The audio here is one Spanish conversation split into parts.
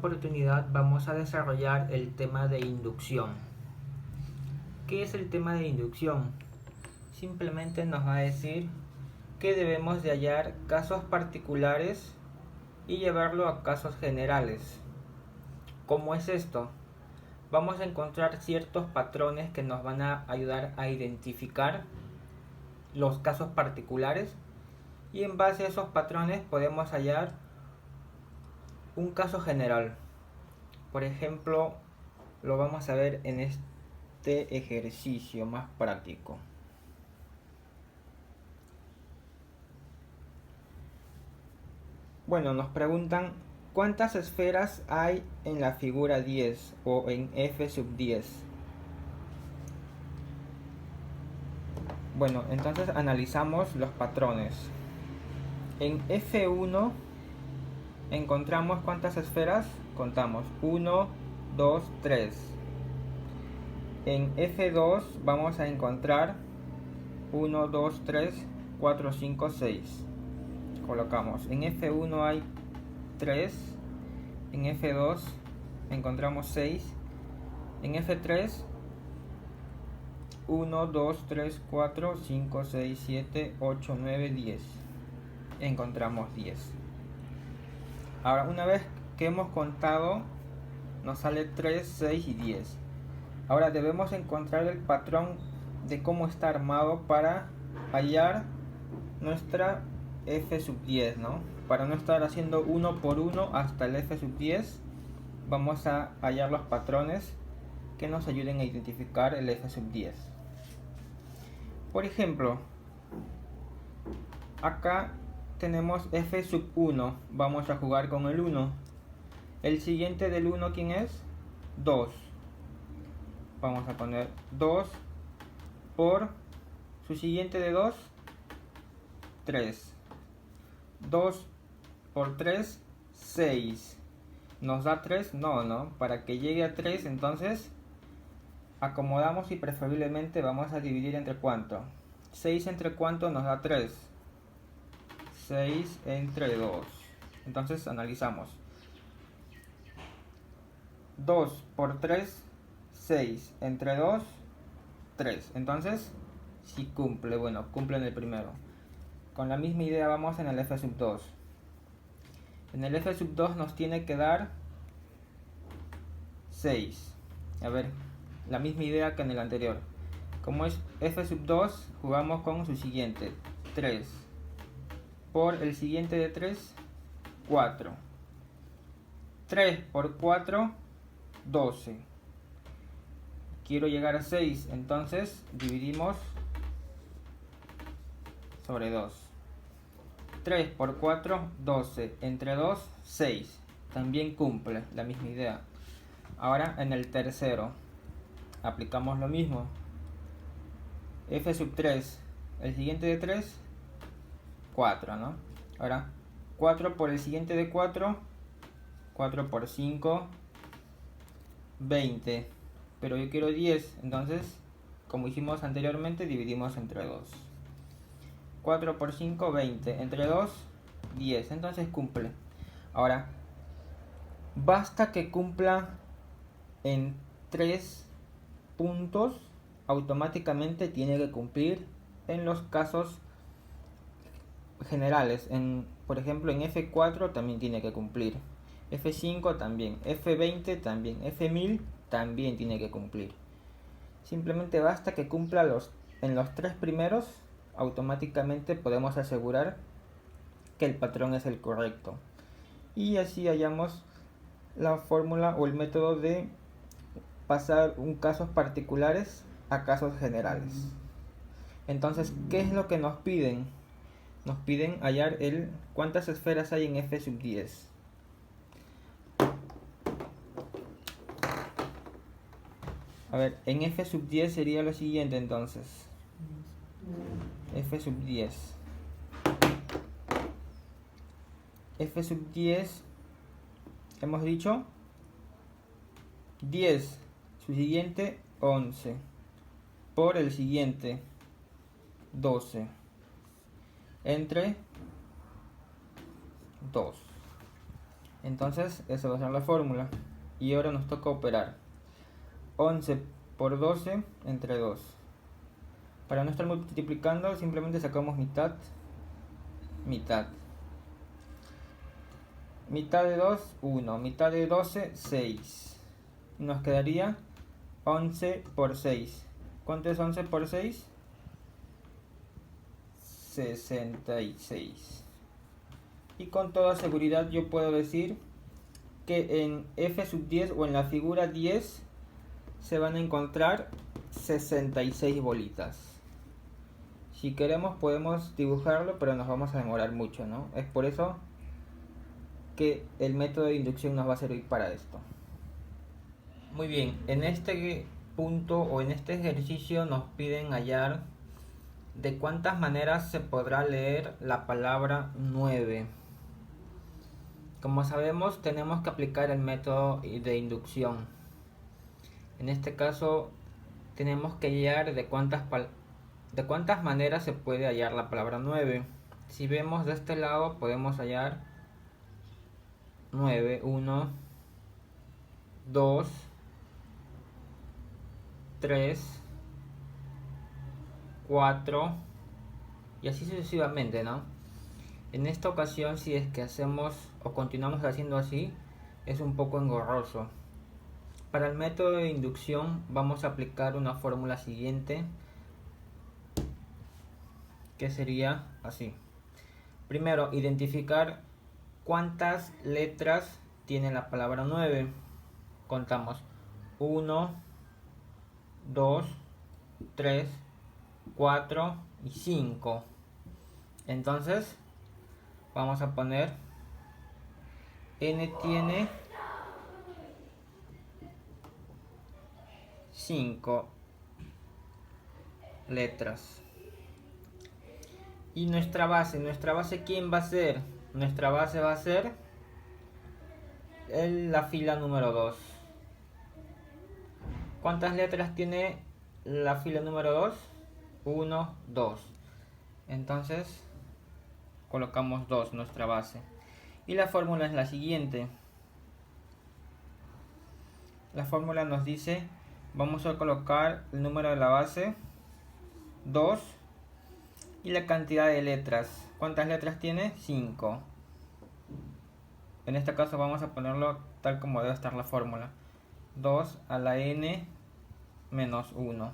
oportunidad vamos a desarrollar el tema de inducción. ¿Qué es el tema de inducción? Simplemente nos va a decir que debemos de hallar casos particulares y llevarlo a casos generales. ¿Cómo es esto? Vamos a encontrar ciertos patrones que nos van a ayudar a identificar los casos particulares y en base a esos patrones podemos hallar un caso general. Por ejemplo, lo vamos a ver en este ejercicio más práctico. Bueno, nos preguntan ¿cuántas esferas hay en la figura 10 o en F sub 10? Bueno, entonces analizamos los patrones. En F1 encontramos ¿cuántas esferas? Contamos 1, 2, 3. En F2 vamos a encontrar 1, 2, 3, 4, 5, 6. Colocamos. En F1 hay 3. En F2 encontramos 6. En F3 1, 2, 3, 4, 5, 6, 7, 8, 9, 10. Encontramos 10. Ahora, una vez que hemos contado, nos sale 3, 6 y 10. Ahora debemos encontrar el patrón de cómo está armado para hallar nuestra F sub 10, ¿no? Para no estar haciendo uno por uno hasta el F sub 10, vamos a hallar los patrones que nos ayuden a identificar el F sub 10. Por ejemplo, acá tenemos F sub 1, vamos a jugar con el 1. El siguiente del 1, ¿quién es? 2. Vamos a poner 2 por su siguiente de 2, 3. 2 por 3, 6. ¿Nos da 3? No. Para que llegue a 3, entonces acomodamos y preferiblemente vamos a dividir entre cuánto. 6 entre cuánto nos da 3. 6 entre 2. Entonces analizamos. 2 por 3, 6 entre 2, 3. Entonces, si cumple, bueno, cumple en el primero. Con la misma idea vamos en el F sub 2. En el F sub 2 nos tiene que dar 6. A ver, la misma idea que en el anterior. Como es F sub 2, jugamos con su siguiente, 3. Por el siguiente de 3, 4. 3 por 4, 12. Quiero llegar a 6, entonces dividimos sobre 2. 3 por 4, 12. Entre 2, 6. También cumple la misma idea. Ahora en el tercero aplicamos lo mismo. F sub 3. El siguiente de 3, 4, ¿no? Ahora 4 por el siguiente de 4. 4 por 5, 20. Pero yo quiero 10. Entonces, como hicimos anteriormente, dividimos entre 2. 4 por 5, 20. Entre 2, 10. Entonces cumple. Ahora, basta que cumpla en 3 puntos. Automáticamente tiene que cumplir en los casos generales. Por ejemplo, en F4 también tiene que cumplir. F5 también. F20 también. F1000 también tiene que cumplir. Simplemente basta que cumpla en los 3 primeros. Automáticamente podemos asegurar que el patrón es el correcto. Y así hallamos la fórmula o el método de pasar casos particulares a casos generales. Entonces, ¿qué es lo que nos piden? Nos piden hallar cuántas esferas hay en F sub 10. A ver, en F sub 10 sería lo siguiente entonces. F sub 10. F sub 10, hemos dicho 10, su siguiente 11, por el siguiente 12, entre 2. Entonces esa va a ser la fórmula. Y ahora nos toca operar. 11 por 12 entre 2. Para no estar multiplicando, simplemente sacamos mitad, mitad. Mitad de 2, 1. Mitad de 12, 6. Nos quedaría 11 por 6. ¿Cuánto es 11 por 6? 66. Y con toda seguridad yo puedo decir que en f sub 10 o en la figura 10 se van a encontrar 66 bolitas. Si queremos podemos dibujarlo, pero nos vamos a demorar mucho, ¿no? Es por eso que el método de inducción nos va a servir para esto. Muy bien, en este punto o en este ejercicio nos piden hallar de cuántas maneras se podrá leer la palabra 9. Como sabemos, tenemos que aplicar el método de inducción. En este caso tenemos que hallar de cuántas maneras se puede hallar la palabra 9. Si vemos de este lado podemos hallar 9, 1, 2, 3, 4 y así sucesivamente, ¿no? En esta ocasión, si es que hacemos o continuamos haciendo así, es un poco engorroso. Para el método de inducción vamos a aplicar una fórmula siguiente, que sería así. Primero, identificar cuántas letras tiene la palabra 9. Contamos 1, 2, 3, 4 y 5. Entonces vamos a poner n tiene 5 letras. Y nuestra base ¿quién va a ser? Nuestra base va a ser la fila número 2. ¿Cuántas letras tiene la fila número 2? 1, 2. Entonces colocamos 2, nuestra base. Y la fórmula es la siguiente. La fórmula nos dice, vamos a colocar el número de la base, 2, y la cantidad de letras. ¿Cuántas letras tiene? 5. En este caso vamos a ponerlo tal como debe estar la fórmula. 2 a la n menos 1.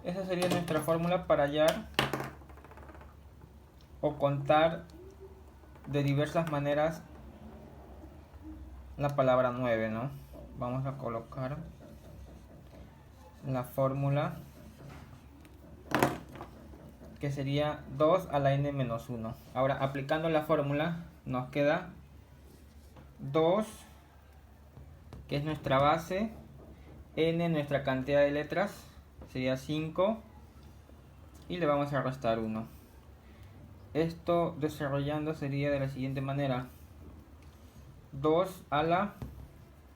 Esa sería nuestra fórmula para hallar o contar de diversas maneras la palabra 9, ¿no? Vamos a colocar la fórmula, que sería 2 a la n menos 1. Ahora, aplicando la fórmula, nos queda 2, que es nuestra base, n nuestra cantidad de letras, sería 5, y le vamos a restar 1. Esto desarrollando sería de la siguiente manera: 2 a la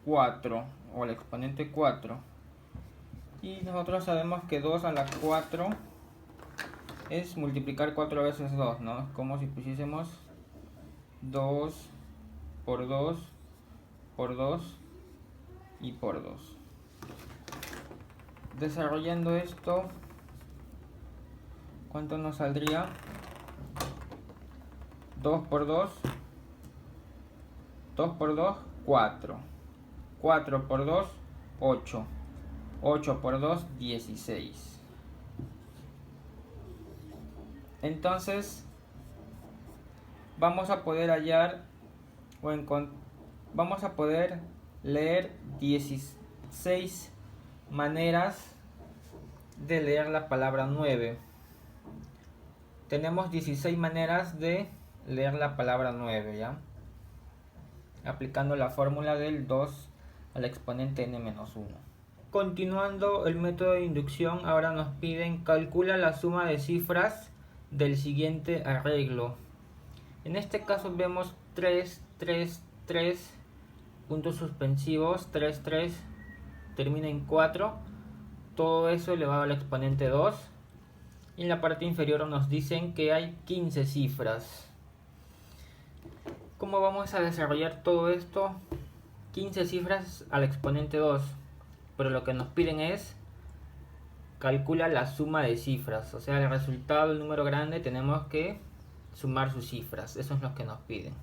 4, o el exponente 4. Y nosotros sabemos que 2 a la 4 es multiplicar 4 veces 2, ¿no? Es como si pusiésemos 2 por 2 por 2 y por 2. Desarrollando esto, ¿cuánto nos saldría? 2 por 2, 2 por 2, 4. 4 por 2, 8. 8 por 2, 16. Entonces vamos a poder hallar vamos a poder leer 16 maneras de leer la palabra 9. Tenemos 16 maneras de leer la palabra 9, ¿ya? Aplicando la fórmula del 2 al exponente n menos 1. Continuando el método de inducción, ahora nos piden calcula la suma de cifras del siguiente arreglo. En este caso vemos 3, 3, 3, puntos suspensivos, 3, 3, termina en 4. Todo eso elevado al exponente 2. Y en la parte inferior nos dicen que hay 15 cifras. ¿Cómo vamos a desarrollar todo esto? 15 cifras al exponente 2, pero lo que nos piden es calcula la suma de cifras, o sea, el resultado del número grande tenemos que sumar sus cifras, eso es lo que nos piden.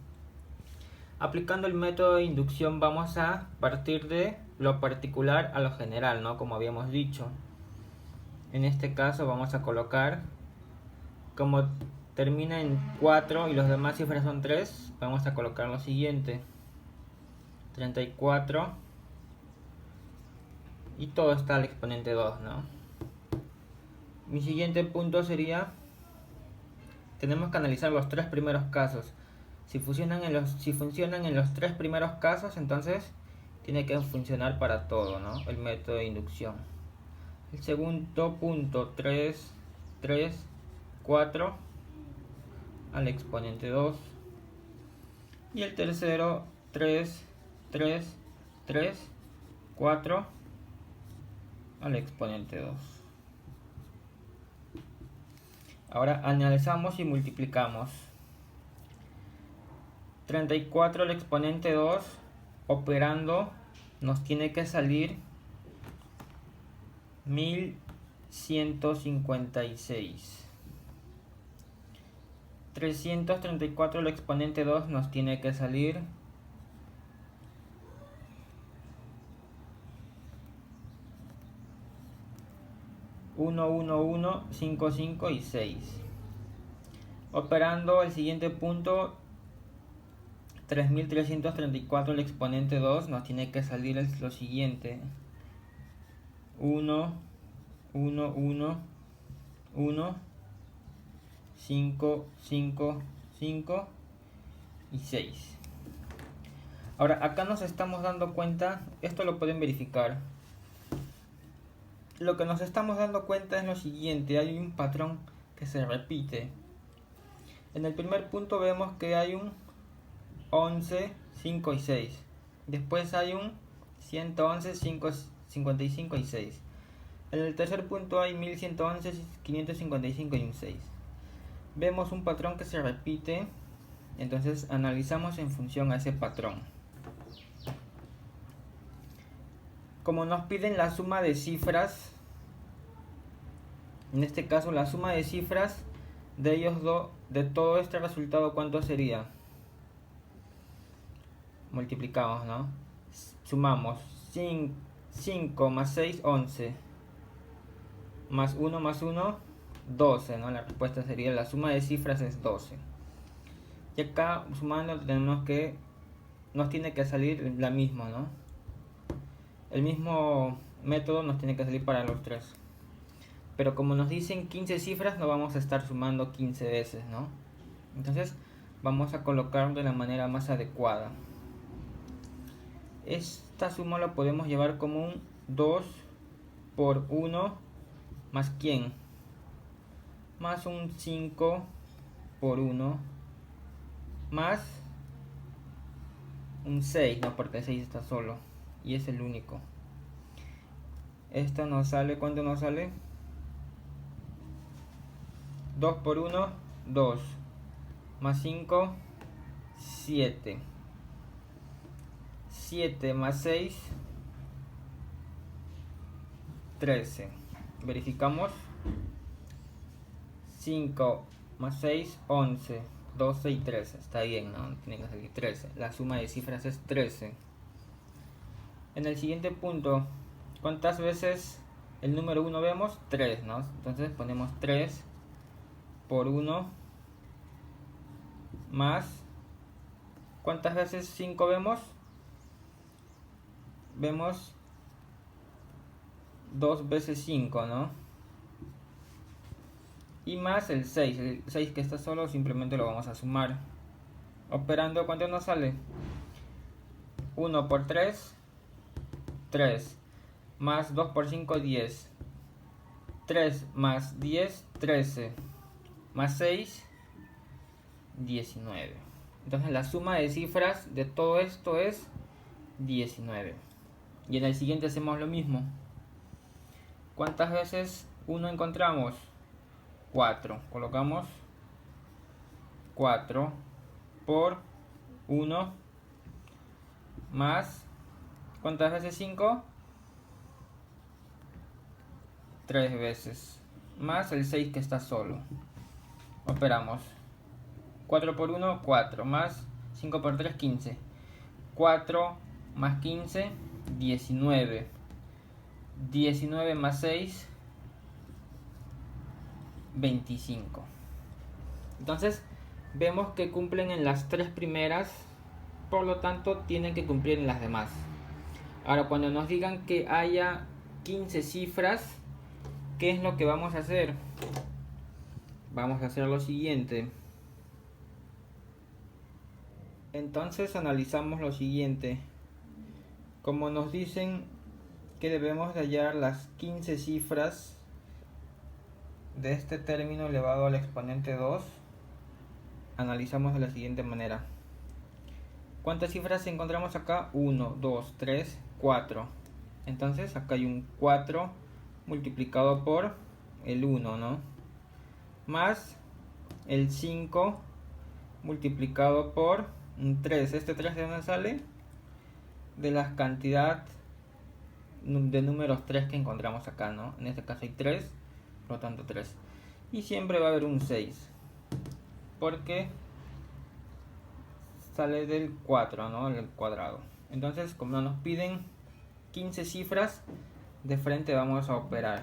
Aplicando el método de inducción vamos a partir de lo particular a lo general, ¿no? Como habíamos dicho. En este caso vamos a colocar, como termina en 4 y los demás cifras son 3, vamos a colocar lo siguiente: 34 y todo está al exponente 2, ¿no? Mi siguiente punto sería, tenemos que analizar los tres primeros casos. Si funcionan en los tres primeros casos, entonces tiene que funcionar para todo, ¿no? El método de inducción. El segundo punto, 3, 4 al exponente 2. Y el tercero, 3, 4 al exponente 2. Ahora analizamos y multiplicamos. 34 al exponente 2 operando nos tiene que salir 1156. 334 al exponente 2 nos tiene que salir 1, 1, 1, 5, 5 y 6. Operando el siguiente punto, 3334 al exponente 2 nos tiene que salir lo siguiente: 1, 1, 1, 1, 5, 5, 5 y 6. Ahora acá nos estamos dando cuenta, esto lo pueden verificar. Lo que nos estamos dando cuenta es lo siguiente: hay un patrón que se repite. En el primer punto vemos que hay un 11, 5 y 6. Después hay un 111, 5, 55 y 6. En el tercer punto hay 1111, 555 y un 6. Vemos un patrón que se repite, entonces analizamos en función a ese patrón. Como nos piden la suma de cifras, en este caso la suma de cifras de ellos dos, de todo este resultado, ¿cuánto sería? Multiplicamos, ¿no? Sumamos 5 más 6, 11. Más 1, 12, ¿no? La respuesta sería, la suma de cifras es 12. Y acá sumando tenemos que, nos tiene que salir la misma, ¿no? El mismo método nos tiene que salir para los tres. Pero como nos dicen 15 cifras, no vamos a estar sumando 15 veces, ¿no? Entonces vamos a colocar de la manera más adecuada. Esta suma la podemos llevar como un 2 por 1 más ¿quién? Más un 5 por 1 más un 6, ¿no? Porque el 6 está solo y es el único. Esto nos sale, ¿cuánto nos sale? 2 por 1, 2. Más 5, 7. 7 más 6, 13. Verificamos. 5 más 6, 11. 12 y 13. Está bien, ¿no? Tiene que salir 13. La suma de cifras es 13. En el siguiente punto, ¿cuántas veces el número 1 vemos? 3, ¿no? Entonces ponemos 3 por 1 más, ¿cuántas veces 5 vemos? Vemos 2 veces 5, ¿no? Y más el 6. El 6 que está solo simplemente lo vamos a sumar. Operando, ¿cuánto nos sale? 1 por 3, 3. Más 2 por 5, 10. 3 más 10, 13. Más 6, 19. Entonces la suma de cifras de todo esto es 19. Y en el siguiente hacemos lo mismo. ¿Cuántas veces 1 encontramos? 4. Colocamos 4 por 1 más, ¿cuántas veces 5? 3 veces, más el 6 que está solo. Operamos. 4 por 1, 4, más 5 por 3, 15. 4 más 15, 19. 19 más 6, 25. Entonces vemos que cumplen en las 3 primeras, por lo tanto tienen que cumplir en las demás. Ahora, cuando nos digan que haya 15 cifras, ¿qué es lo que vamos a hacer? Vamos a hacer lo siguiente. Entonces analizamos lo siguiente. Como nos dicen que debemos de hallar las 15 cifras de este término elevado al exponente 2, analizamos de la siguiente manera. ¿Cuántas cifras encontramos acá? 1, 2, 3, 4. Entonces acá hay un 4 multiplicado por el 1, ¿no? Más el 5 multiplicado por un 3. ¿Este 3 de dónde sale? De la cantidad de números 3 que encontramos acá, ¿no? En este caso hay 3, por lo tanto 3. Y siempre va a haber un 6, porque sale del 4, ¿no? El cuadrado. Entonces, como nos piden 15 cifras, de frente vamos a operar.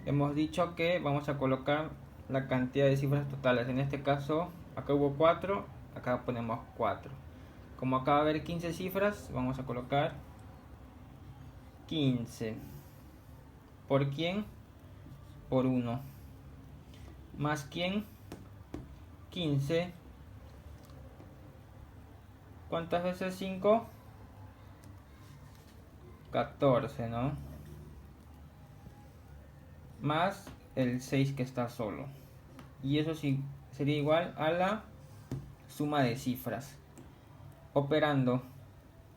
Hemos dicho que vamos a colocar la cantidad de cifras totales. En este caso, acá hubo 4, acá ponemos 4. Como acá va a haber 15 cifras, vamos a colocar 15. ¿Por quién? Por 1. ¿Más quién? 15. ¿Cuántas veces 5? 14, ¿no? Más el 6 que está solo. Y eso sí sería igual a la suma de cifras. Operando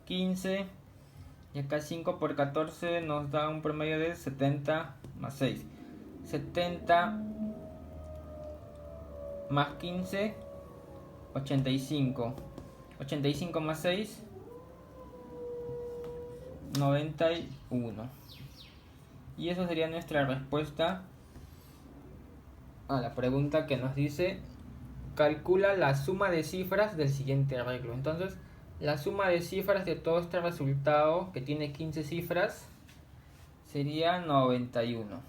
15 y acá 5 por 14 nos da un promedio de 70 más 6. 70 más 15, 85. 85 más 6, 91. Y eso sería nuestra respuesta a la pregunta que nos dice: calcula la suma de cifras del siguiente arreglo. Entonces, la suma de cifras de todo este resultado, que tiene 15 cifras, sería 91.